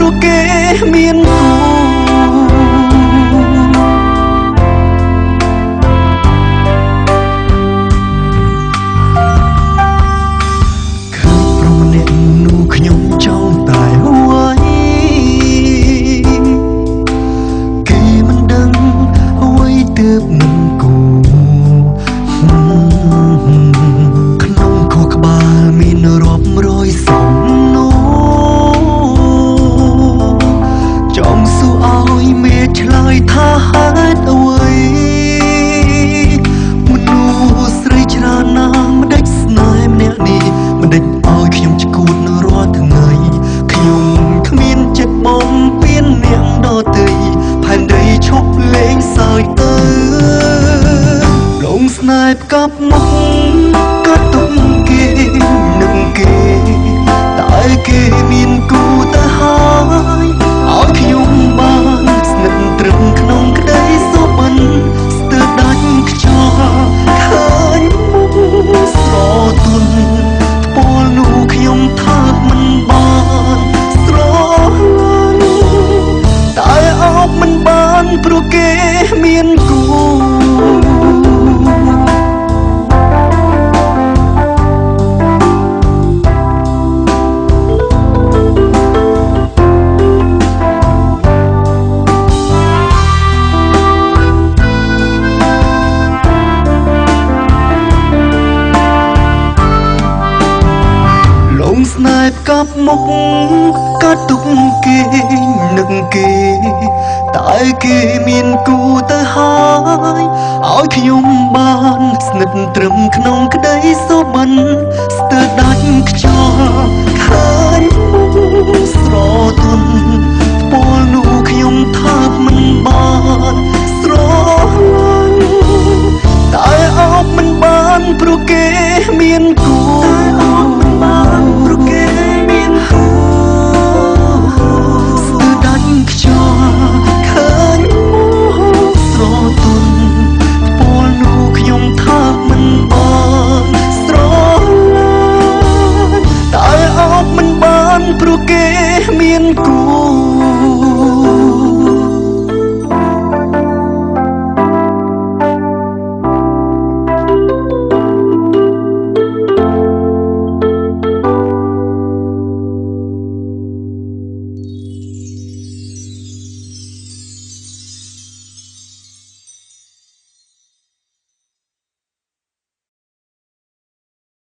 ព្រោះគេមានគូខ្ញុំចង់តែហួយគេមិនដឹងអ្វីទើបមិនគូក្នុងខួរក្បាលមានរាប់រយសំណួរចង់សួរឲ្យមេឆ្លើយថាហេតុអ្វីមនុស្សស្រីច្រើនណាស់មិនដេចស្នេហ៍ម្នាក់នេះមិនដេចឲ្យខ្ញុំឈួតរាល់ថ្ងៃខ្ញុំគ្មានចិត្តបំពេញនាងដទៃផែនដីឈប់លេងសើចទៅលងស្នេហ៍ផ្កាប់មុខក៏ទុកគេនឹងគេតែគេមានគូទៅហើយឲ្យខ្ញុំបានស្និទ្ធត្រឹមក្នុងក្តីសុបិនស្ទើរដាច់ខ្យល់ឃើញមុខស្រទន់ពលនោះខ្ញុំថាមិនបានស្រឡាញ់តែអបមិនបានព្រោះគេមានគូស្នេហ៍ផ្កាប់មុខក៏ទុកគេនឹកគេតែគេមានគូទៅហើយឲ្យខ្ញុំបានស្និទ្ធត្រឹមក្នុងក្តីសុបិនស្ទើរដាច់ខ្យល់ឃើញស្រទន់